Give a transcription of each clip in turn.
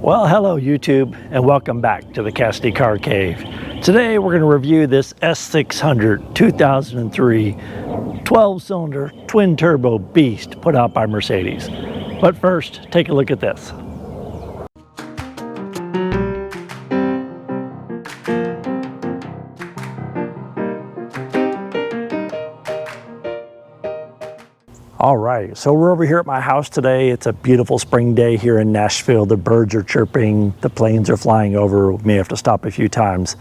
Well, hello YouTube, and welcome back to the Cassidy Car Cave. Today we're going to review this S600 2003 12-cylinder twin-turbo beast put out by Mercedes. But first, take a look at this. All right, so we're over here at my house today. It's a beautiful spring day here in Nashville. The birds are chirping, the planes are flying over. We may have to stop a few times.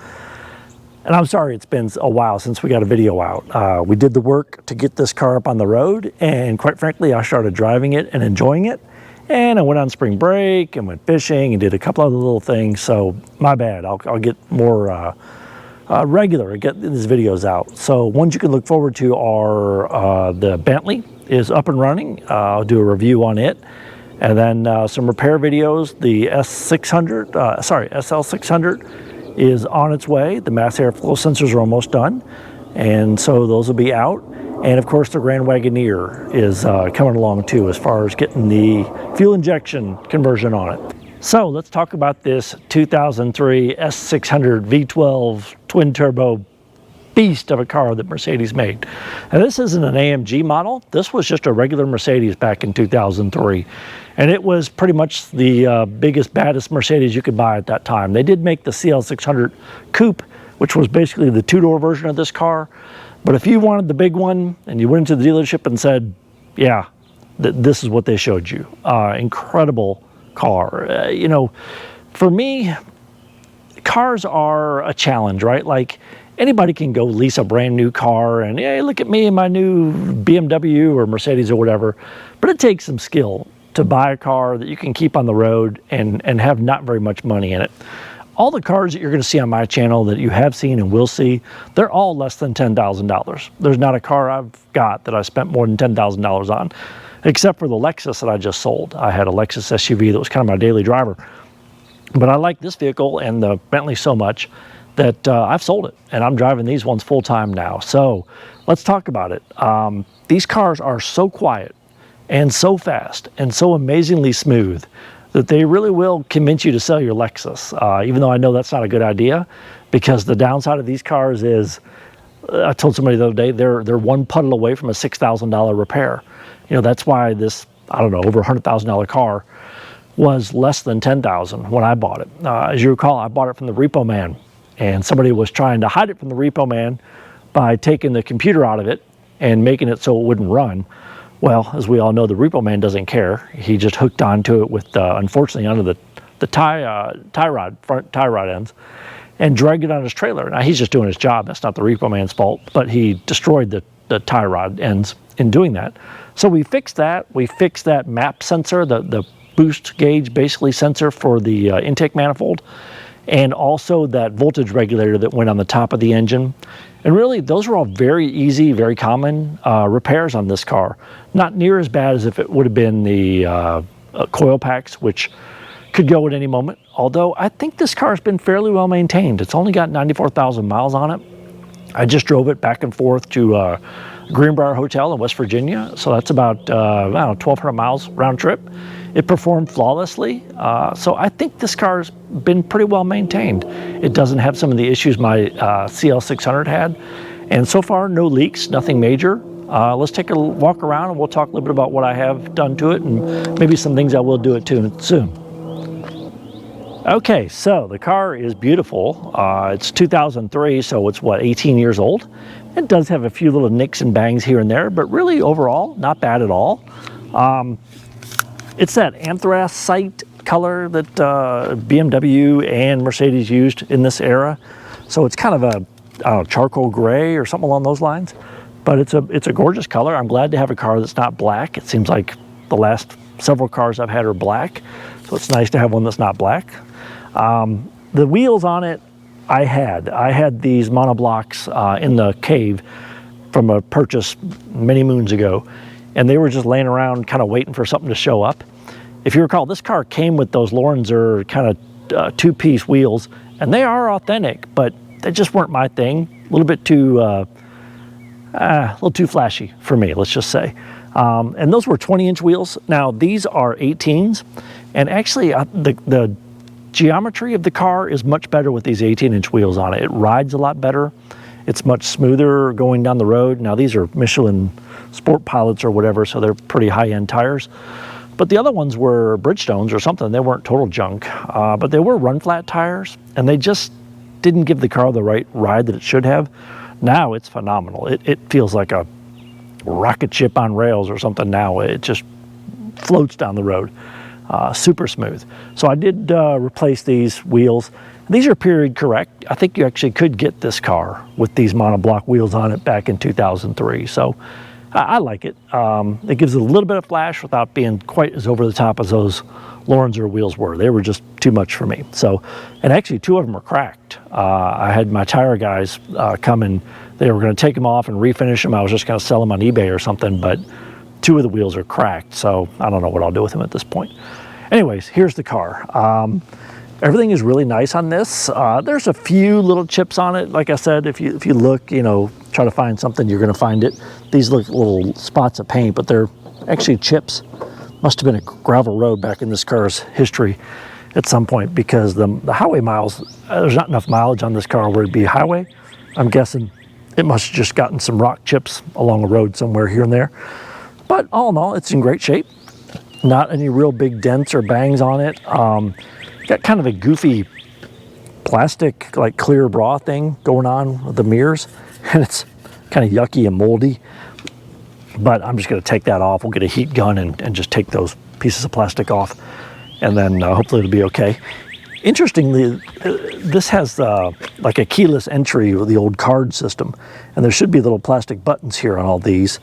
And I'm sorry it's been a while since we got a video out. We did the work to get this car up on the road, and quite frankly, I started driving it and enjoying it. And I went on spring break and went fishing and did a couple other little things, so my bad. I'll get more regular, get these videos out. So ones you can look forward to are the Bentley is up and running. I'll do a review on it, and then some repair videos. The SL600 is on its way. The mass airflow sensors are almost done, and so those will be out. And of course the Grand Wagoneer is coming along too, as far as getting the fuel injection conversion on it. So let's talk about this 2003 S600 V12 twin turbo beast of a car that Mercedes made. Now this isn't an AMG model. This was just a regular Mercedes back in 2003. And it was pretty much the biggest, baddest Mercedes you could buy at that time. They did make the CL600 Coupe, which was basically the two-door version of this car. But if you wanted the big one and you went into the dealership and said, yeah, this is what they showed you. Incredible car. You know, for me, cars are a challenge, right? Like, anybody can go lease a brand new car and, hey, look at me in my new BMW or Mercedes or whatever. But it takes some skill to buy a car that you can keep on the road and have not very much money in it. All the cars that you're going to see on my channel that you have seen and will see, they're all less than $10,000. There's not a car I've got that I spent more than $10,000 on, except for the Lexus that I just sold. I had a Lexus SUV that was kind of my daily driver. But I like this vehicle and the Bentley so much that I've sold it, and I'm driving these ones full time now. So let's talk about it. These cars are so quiet and so fast and so amazingly smooth that they really will convince you to sell your Lexus, even though I know that's not a good idea, because the downside of these cars is, I told somebody the other day, they're one puddle away from a $6,000 repair. You know, that's why this, I don't know, over $100,000 car was less than $10,000 when I bought it. As you recall, I bought it from the repo man, and somebody was trying to hide it from the repo man by taking the computer out of it and making it so it wouldn't run. Well, as we all know, the repo man doesn't care. He just hooked onto it with, unfortunately, under the front tie rod ends, and dragged it on his trailer. Now, he's just doing his job. That's not the repo man's fault, but he destroyed the tie rod ends in doing that. So we fixed that. We fixed that map sensor, the boost gauge, basically, sensor for the intake manifold, and also that voltage regulator that went on the top of the engine. And really, those are all very easy, very common repairs on this car. Not near as bad as if it would have been the coil packs, which could go at any moment. Although I think this car has been fairly well maintained. It's only got 94,000 miles on it. I just drove it back and forth to Greenbrier Hotel in West Virginia. So that's about, I don't know, 1,200 miles round trip. It performed flawlessly. So I think this car's been pretty well maintained. It doesn't have some of the issues my CL600 had. And so far, no leaks, nothing major. Let's take a walk around and we'll talk a little bit about what I have done to it and maybe some things I will do it to soon. Okay, so the car is beautiful. It's 2003, so it's what, 18 years old? It does have a few little nicks and bangs here and there, but really overall, not bad at all. It's that anthracite color that BMW and Mercedes used in this era. So it's kind of a, I don't know, charcoal gray or something along those lines. But it's a gorgeous color. I'm glad to have a car that's not black. It seems like the last several cars I've had are black. So it's nice to have one that's not black. The wheels on it, I had these monoblocks in the cave from a purchase many moons ago. And they were just laying around kind of waiting for something to show up. If you recall, this car came with those Lorenzer kind of two-piece wheels, and they are authentic, but they just weren't my thing. A little bit too, a little too flashy for me, let's just say. And those were 20-inch wheels. Now, these are 18s, and actually the geometry of the car is much better with these 18-inch wheels on it. It rides a lot better. It's much smoother going down the road. Now these are Michelin Sport Pilots or whatever, so they're pretty high-end tires. But the other ones were Bridgestones or something. They weren't total junk, but they were run-flat tires, and they just didn't give the car the right ride that it should have. Now it's phenomenal. It feels like a rocket ship on rails or something now. It just floats down the road. Super smooth. So I did replace these wheels. These are period correct. I think you actually could get this car with these monoblock wheels on it back in 2003. So I like it. It gives it a little bit of flash without being quite as over the top as those Lorenzer wheels were. They were just too much for me. So, and actually 2 of them are cracked. I had my tire guys come and they were going to take them off and refinish them. I was just going to sell them on eBay or something, but 2 of the wheels are cracked. So I don't know what I'll do with them at this point. Anyways, here's the car. Everything is really nice on this. There's a few little chips on it. Like I said, if you look, you know, try to find something, you're going to find it. These look little spots of paint, but they're actually chips. Must have been a gravel road back in this car's history at some point, because the highway miles, there's not enough mileage on this car where it'd be a highway. I'm guessing it must have just gotten some rock chips along a road somewhere here and there. But all in all, it's in great shape. Not any real big dents or bangs on it. Got kind of a goofy plastic, like clear bra thing going on with the mirrors, and it's kind of yucky and moldy. But I'm just going to take that off. We'll get a heat gun and just take those pieces of plastic off, and then hopefully it'll be okay. Interestingly, this has like a keyless entry with the old card system, and there should be little plastic buttons here on all these,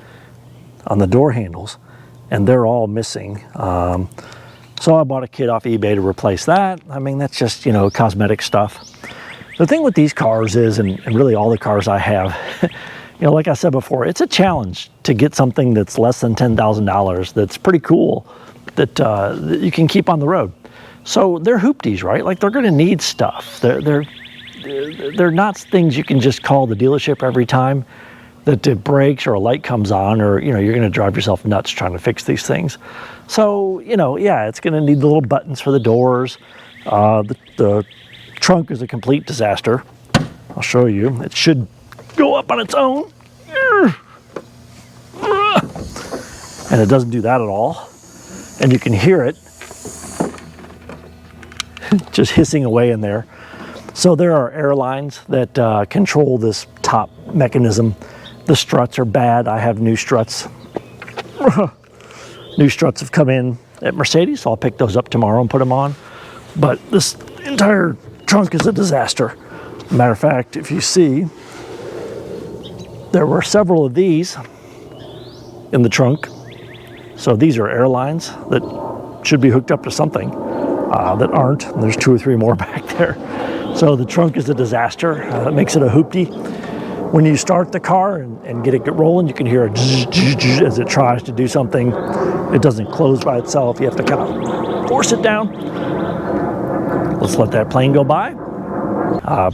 on the door handles, and they're all missing. So I bought a kit off eBay to replace that. I mean, that's just, you know, cosmetic stuff. The thing with these cars is, and really all the cars I have, you know, like I said before, it's a challenge to get something that's less than $10,000 that's pretty cool, that you can keep on the road. So they're hoopties, right? Like, they're going to need stuff. They're not things you can just call the dealership every time that it breaks or a light comes on, or, you know, you're going to drive yourself nuts trying to fix these things. So, you know, yeah, it's going to need the little buttons for the doors. The trunk is a complete disaster. I'll show you. It should go up on its own. And it doesn't do that at all. And you can hear it just hissing away in there. So there are air lines that control this top mechanism. The struts are bad. I have new struts. New struts have come in at Mercedes, so I'll pick those up tomorrow and put them on. But this entire trunk is a disaster. Matter of fact, if you see, there were several of these in the trunk. So these are air lines that should be hooked up to something that aren't. And there's 2 or 3 more back there. So the trunk is a disaster. It makes it a hoopty. When you start the car and get it rolling, you can hear it as it tries to do something. It doesn't close by itself. You have to kind of force it down. Let's let that plane go by.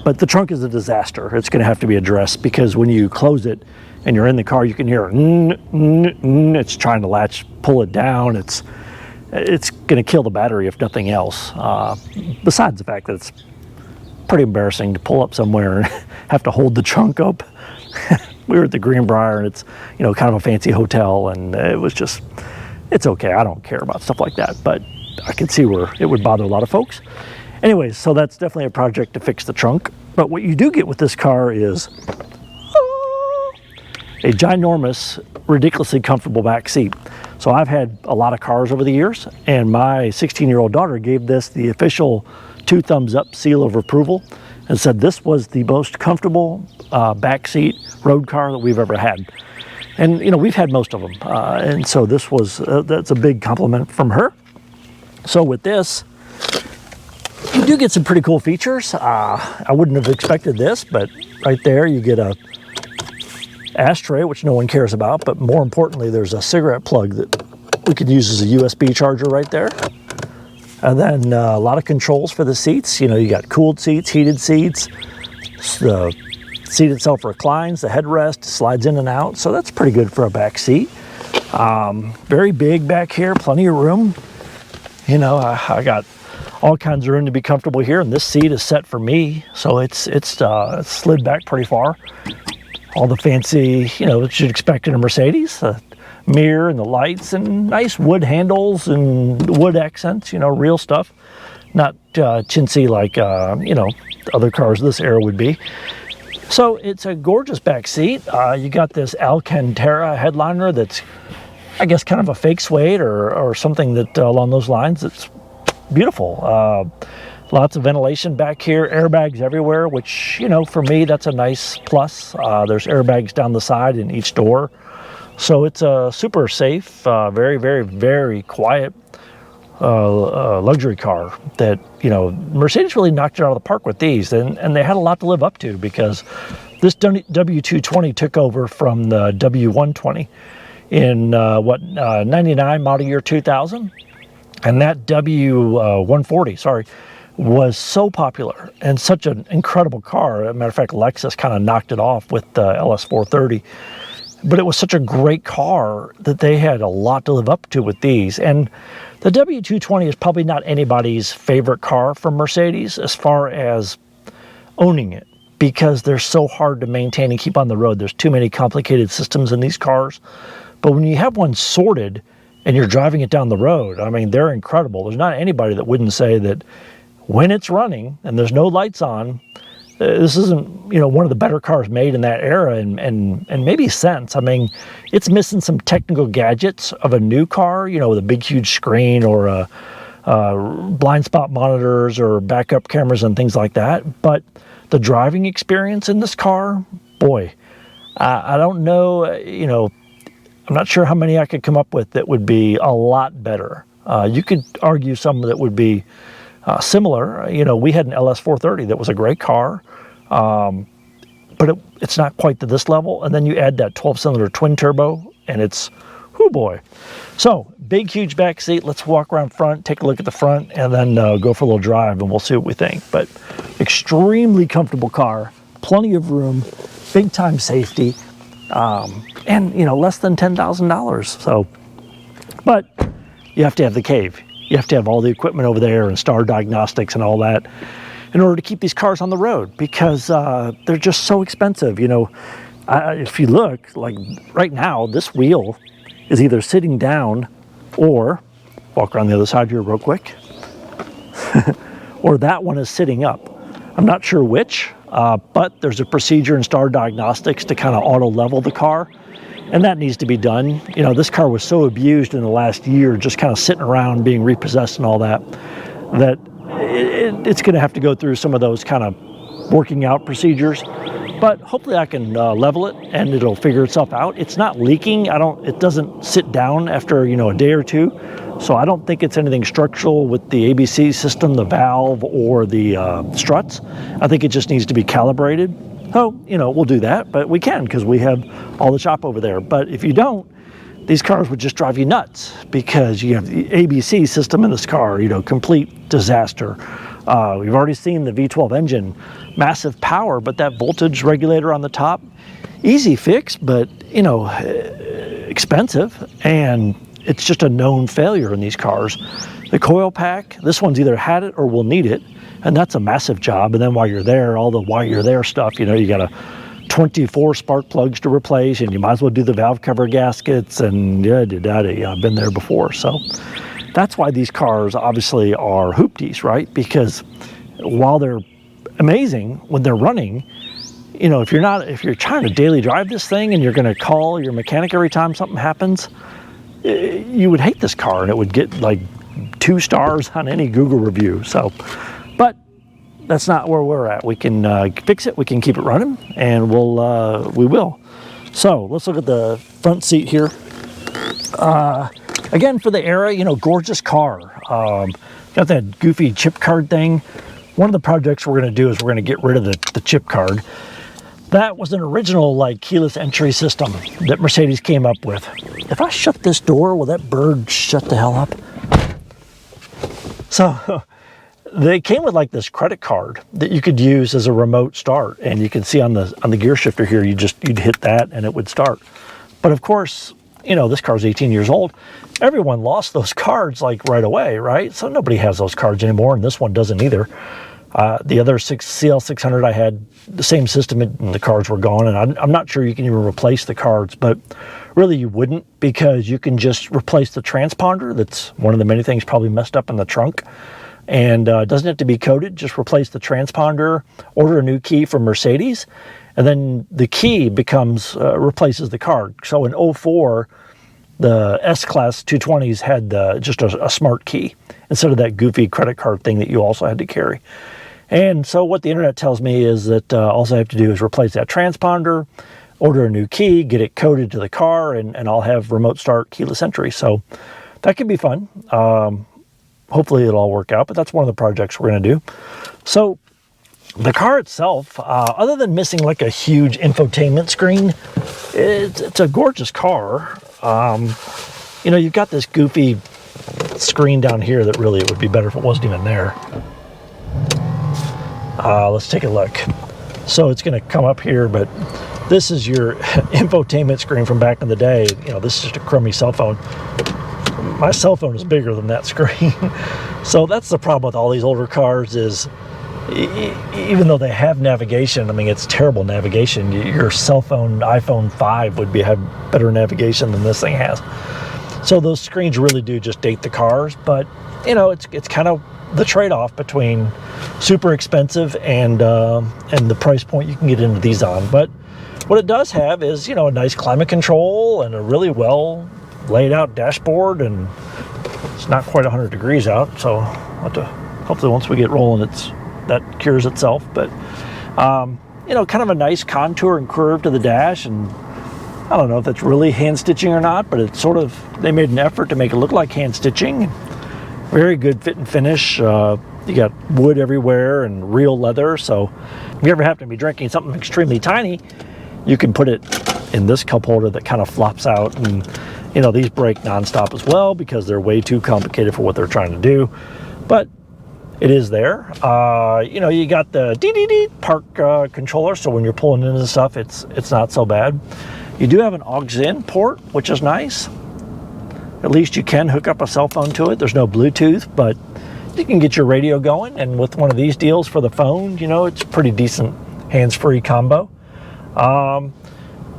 But the trunk is a disaster. It's going to have to be addressed, because when you close it and you're in the car, you can hear it's trying to latch, pull it down. It's going to kill the battery if nothing else. Besides the fact that it's pretty embarrassing to pull up somewhere and have to hold the trunk up. We were at the Greenbrier, and it's, you know, kind of a fancy hotel, and it was just, it's okay. I don't care about stuff like that, but I could see where it would bother a lot of folks. Anyways, so that's definitely a project to fix the trunk. But what you do get with this car is a ginormous, ridiculously comfortable back seat. So I've had a lot of cars over the years, and my 16-year-old daughter gave this the official 2 thumbs up seal of approval and said this was the most comfortable backseat road car that we've ever had. And, you know, we've had most of them. And so this was, that's a big compliment from her. So with this, you do get some pretty cool features. I wouldn't have expected this, but right there you get a ashtray, which no one cares about, but more importantly, there's a cigarette plug that we could use as a USB charger right there. And then a lot of controls for the seats. You know, you got cooled seats, heated seats. The seat itself reclines, the headrest slides in and out. So that's pretty good for a back seat. Very big back here, plenty of room. You know, I got all kinds of room to be comfortable here, and this seat is set for me, so it's slid back pretty far. All the fancy, you know, what you'd expect in a Mercedes, the mirror and the lights and nice wood handles and wood accents, you know, real stuff. Not chintzy like, you know, other cars this era would be. So it's a gorgeous back seat. You got this Alcantara headliner that's, I guess, kind of a fake suede or something that along those lines. It's beautiful. Lots of ventilation back here, airbags everywhere, which, you know, for me, that's a nice plus. There's airbags down the side in each door. So it's a super safe, very, very, very quiet luxury car that, you know, Mercedes really knocked it out of the park with these, and they had a lot to live up to, because this W220 took over from the W120 in 99 model year 2000, and that W140, sorry, was so popular and such an incredible car. As a matter of fact, Lexus kind of knocked it off with the LS430. But it was such a great car that they had a lot to live up to with these. And the W220 is probably not anybody's favorite car from Mercedes as far as owning it, because they're so hard to maintain and keep on the road. There's too many complicated systems in these cars. But when you have one sorted and you're driving it down the road, I mean, they're incredible. There's not anybody that wouldn't say that when it's running and there's no lights on, this isn't, you know, one of the better cars made in that era, and maybe since. I mean, it's missing some technical gadgets of a new car, you know, with a big huge screen or blind spot monitors or backup cameras and things like that. But the driving experience in this car, boy, I don't know, you know, I'm not sure how many I could come up with that would be a lot better. You could argue some that would be similar. You know, we had an LS430 that was a great car, but it's not quite to this level. And then you add that 12-cylinder twin turbo, and it's, whoo boy. So, big, huge back seat. Let's walk around front, take a look at the front, and then go for a little drive, and we'll see what we think. But extremely comfortable car, plenty of room, big time safety, and, you know, less than $10,000. So, but you have to have the cave. You have to have all the equipment over there and star diagnostics and all that in order to keep these cars on the road, because they're just so expensive. You know, if you look, like right now, this wheel is either sitting down, or walk around the other side here real quick, or that one is sitting up. I'm not sure which, but there's a procedure in star diagnostics to kind of auto level the car. And that needs to be done. You know, this car was so abused in the last year, just kind of sitting around being repossessed and all that, that it's going to have to go through some of those kind of working out procedures. But hopefully I can level it and it'll figure itself out. It's not leaking. It doesn't sit down after, you know, a day or two. So I don't think it's anything structural with the ABC system, the valve, or the struts. I think it just needs to be calibrated. So, you know, we'll do that, but we can, because we have all the shop over there. But if you don't, these cars would just drive you nuts, because you have the ABC system in this car, you know, complete disaster. We've already seen the V12 engine, massive power, but that voltage regulator on the top, easy fix, but, you know, expensive, and it's just a known failure in these cars. The coil pack, this one's either had it or will need it, and that's a massive job. And then while you're there, all the while you're there stuff, you know, you got 24 spark plugs to replace, and you might as well do the valve cover gaskets, and I've been there before. So that's why these cars obviously are hoopties, right? Because while they're amazing when they're running, you know, if you're trying to daily drive this thing and you're going to call your mechanic every time something happens, you would hate this car, and it would get like 2 stars on any Google review. So, but that's not where we're at. We can fix it, we can keep it running, and we will. So let's look at the front seat here. Again, for the era, you know, gorgeous car. Got that goofy chip card thing. One of the projects we're going to do is we're going to get rid of the chip card. That was an original, like, keyless entry system that Mercedes came up with. If I shut this door, will that bird shut the hell up? So they came with like this credit card that you could use as a remote start, and you can see on the gear shifter here, you'd hit that and it would start. But of course, you know, this car's 18 years old. Everyone lost those cards like right away, right? So nobody has those cards anymore, and this one doesn't either. The other CL600 I had the same system, and the cards were gone, and I'm not sure you can even replace the cards, but really you wouldn't, because you can just replace the transponder. That's one of the many things probably messed up in the trunk, and it doesn't have to be coded. Just replace the transponder, order a new key from Mercedes, and then the key becomes replaces the card. So in 04, the S-Class 220s had just a smart key instead of that goofy credit card thing that you also had to carry. And so what the internet tells me is that all I have to do is replace that transponder, order a new key, get it coded to the car, and I'll have remote start keyless entry. So that could be fun. Hopefully it'll all work out, but that's one of the projects we're going to do. So the car itself, other than missing like a huge infotainment screen, it's a gorgeous car. You know, you've got this goofy screen down here that really it would be better if it wasn't even there. Let's take a look. So it's going to come up here, but this is your infotainment screen from back in the day. You know, this is just a crummy cell phone. My cell phone is bigger than that screen. So that's the problem with all these older cars is, even though they have navigation, I mean, it's terrible navigation. Your cell phone, iPhone 5 would have better navigation than this thing has. So those screens really do just date the cars, but you know, it's kind of the trade-off between super expensive and the price point you can get into these on. But what it does have is, you know, a nice climate control and a really well laid out dashboard, and it's not quite 100 degrees out, so I'll have to, hopefully once we get rolling that cures itself. But you know, kind of a nice contour and curve to the dash, and I don't know if that's really hand stitching or not, but it's sort of, they made an effort to make it look like hand stitching. Very good fit and finish. You got wood everywhere and real leather, so if you ever happen to be drinking something extremely tiny, you can put it in this cup holder that kind of flops out. And you know, these break nonstop as well because they're way too complicated for what they're trying to do, but it is there. You know, you got the park controller, so when you're pulling into stuff, it's not so bad. You do have an aux-in port, which is nice. At least you can hook up a cell phone to it. There's no Bluetooth, but you can get your radio going, and with one of these deals for the phone, you know, it's a pretty decent hands-free combo.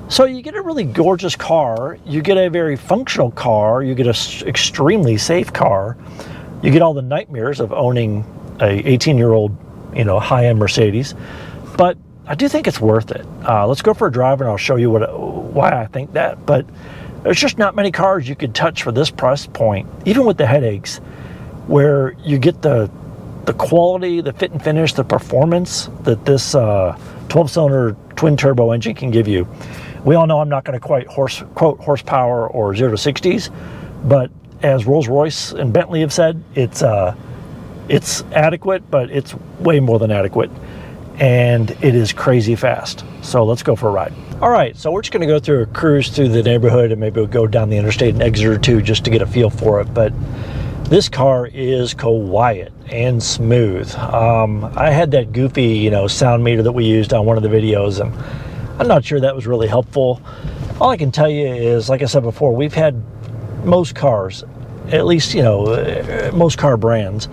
So you get a really gorgeous car, you get a very functional car, you get an extremely safe car, you get all the nightmares of owning a 18-year-old, you know, high-end Mercedes, but I do think it's worth it. Let's go for a drive and I'll show you why I think that. But there's just not many cars you could touch for this price point, even with the headaches, where you get the quality, the fit and finish, the performance that this 12-cylinder twin-turbo engine can give you. We all know I'm not going to quote horsepower or 0 to 60s, but as Rolls-Royce and Bentley have said, it's adequate, but it's way more than adequate. And it is crazy fast. So let's go for a ride. All right, so we're just gonna go through a cruise through the neighborhood, and maybe we'll go down the interstate and exit or two just to get a feel for it. But this car is quiet and smooth. I had that goofy, you know, sound meter that we used on one of the videos, and I'm not sure that was really helpful. All I can tell you is, like I said before, we've had most cars, at least, you know, most car brands,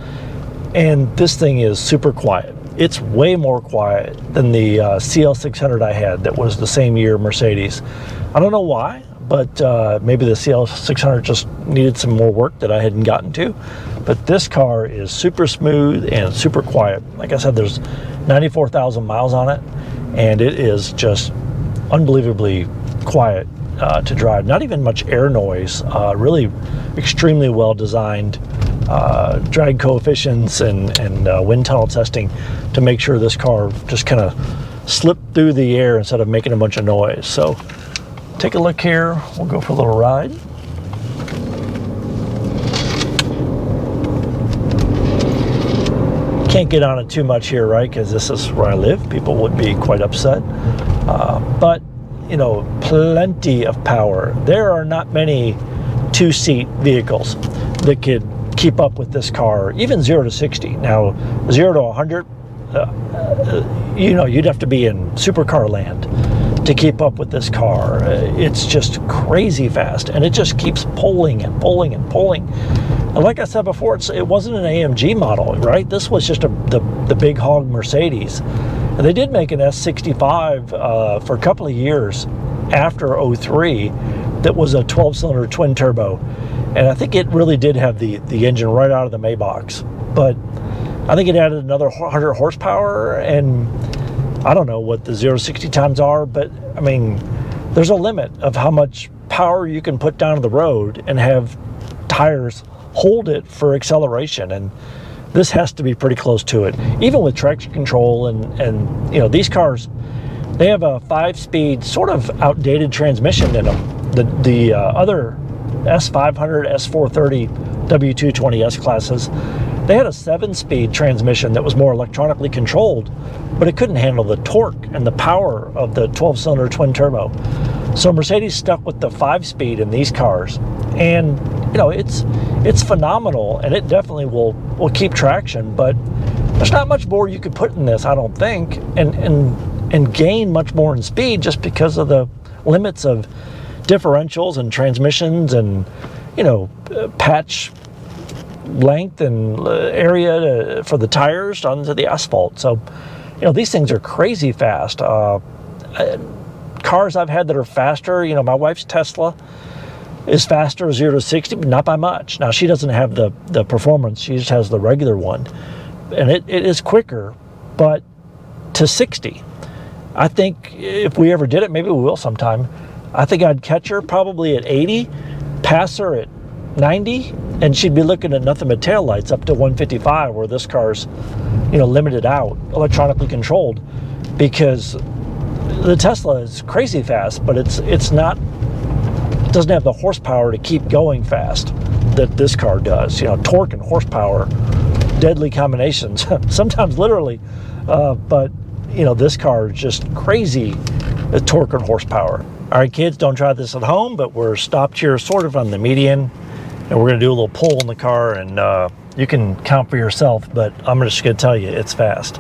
and this thing is super quiet. It's way more quiet than the CL600 I had that was the same year Mercedes. I don't know why, but maybe the CL600 just needed some more work that I hadn't gotten to. But this car is super smooth and super quiet. Like I said, there's 94,000 miles on it, and it is just unbelievably quiet to drive. Not even much air noise. Really extremely well designed drag coefficients and wind tunnel testing to make sure this car just kind of slipped through the air instead of making a bunch of noise. So take a look here. We'll go for a little ride. Can't get on it too much here, right? Because this is where I live. People would be quite upset. But, you know, plenty of power. There are not many two-seat vehicles that could keep up with this car, even 0 to 60. Now, 0 to 100, you know, you'd have to be in supercar land. to keep up with this car. It's just crazy fast, and it just keeps pulling and pulling and pulling. And like I said before, it wasn't an AMG model, right? This was just the big hog Mercedes. And they did make an S65 for a couple of years after 03 that was a 12-cylinder twin turbo. And I think it really did have the engine right out of the Maybachs. But I think it added another 100 horsepower, and I don't know what the 0-60 times are, but I mean, there's a limit of how much power you can put down the road and have tires hold it for acceleration. And this has to be pretty close to it, even with traction control. And you know, these cars, they have a 5-speed sort of outdated transmission in them. The other S500, S430, W220 S classes, they had a 7-speed transmission that was more electronically controlled, but it couldn't handle the torque and the power of the 12-cylinder twin turbo. So Mercedes stuck with the 5-speed in these cars, and you know, it's phenomenal, and it definitely will keep traction. But there's not much more you could put in this, I don't think, and gain much more in speed, just because of the limits of differentials and transmissions and, you know, patch length and area for the tires onto the asphalt. So, you know, these things are crazy fast. Cars I've had that are faster, you know, my wife's Tesla is faster 0-60, but not by much. Now, she doesn't have the performance, she just has the regular one, and it is quicker, but to 60. I think if we ever did it, maybe we will sometime, I think I'd catch her probably at 80, pass her at 90, and she'd be looking at nothing but taillights up to 155, where this car's, you know, limited out, electronically controlled, because the Tesla is crazy fast, but it's not, it doesn't have the horsepower to keep going fast that this car does. You know, torque and horsepower, deadly combinations, sometimes literally, but you know, this car is just crazy torque and horsepower. All right, kids, don't try this at home, but we're stopped here sort of on the median, and we're gonna do a little pull in the car, and you can count for yourself, but I'm just gonna tell you, it's fast.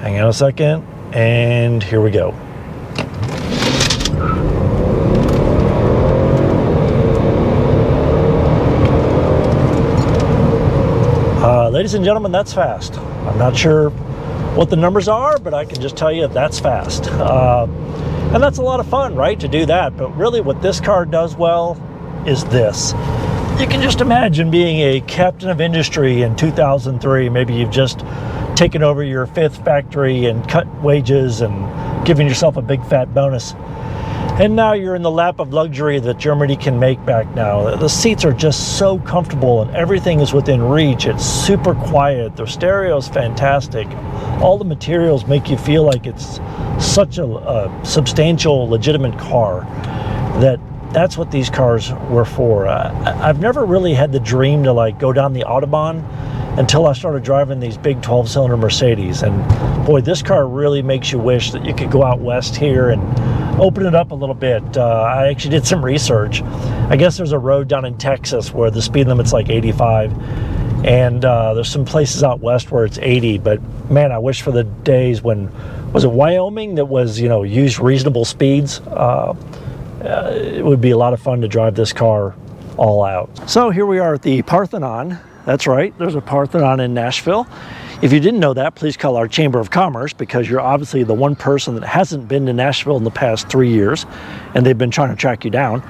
Hang on a second, and here we go. Ladies and gentlemen, that's fast. I'm not sure what the numbers are, but I can just tell you that's fast. And that's a lot of fun, right, to do that. But really what this car does well is this. You can just imagine being a captain of industry in 2003. Maybe you've just taken over your 5th factory and cut wages and given yourself a big fat bonus. And now you're in the lap of luxury that Germany can make back now. The seats are just so comfortable and everything is within reach. It's super quiet. The stereo is fantastic. All the materials make you feel like it's such a substantial, legitimate car. That's what these cars were for. I've never really had the dream to like go down the Autobahn until I started driving these big 12-cylinder Mercedes. And boy, this car really makes you wish that you could go out west here and open it up a little bit. I actually did some research. I guess there's a road down in Texas where the speed limit's like 85, and there's some places out west where it's 80. But man, I wish for the days when, was it Wyoming that was, you know, used reasonable speeds. It would be a lot of fun to drive this car all out. So here we are at the Parthenon. That's right, there's a Parthenon in Nashville. If you didn't know that, please call our Chamber of Commerce, because you're obviously the one person that hasn't been to Nashville in the past 3 years, and they've been trying to track you down.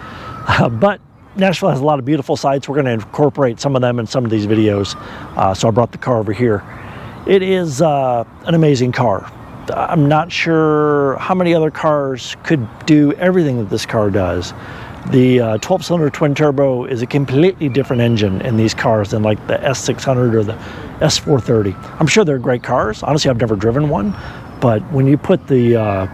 But Nashville has a lot of beautiful sites. We're going to incorporate some of them in some of these videos. So I brought the car over here. It is an amazing car. I'm not sure how many other cars could do everything that this car does. The 12-cylinder twin turbo is a completely different engine in these cars than like the S600 or the S430. I'm sure they're great cars. Honestly, I've never driven one, but when you put the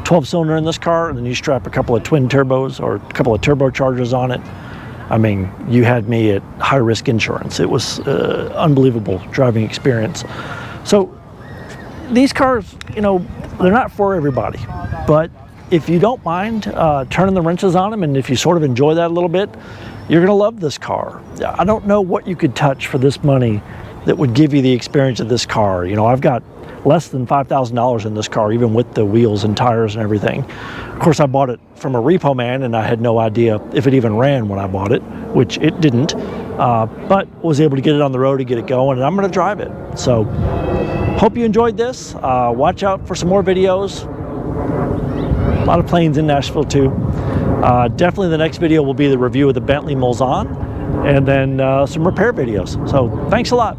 12-cylinder in this car and then you strap a couple of twin turbos or a couple of turbochargers on it, I mean, you had me at high-risk insurance. It was unbelievable driving experience. So these cars, you know, they're not for everybody, but if you don't mind turning the wrenches on them, and if you sort of enjoy that a little bit, you're gonna love this car. I don't know what you could touch for this money that would give you the experience of this car. You know, I've got less than $5,000 in this car, even with the wheels and tires and everything. Of course, I bought it from a repo man, and I had no idea if it even ran when I bought it, which it didn't, but was able to get it on the road to get it going, and I'm going to drive it. So hope you enjoyed this. Watch out for some more videos. A lot of planes in Nashville too. Definitely the next video will be the review of the Bentley Mulsanne, and then some repair videos. So thanks a lot.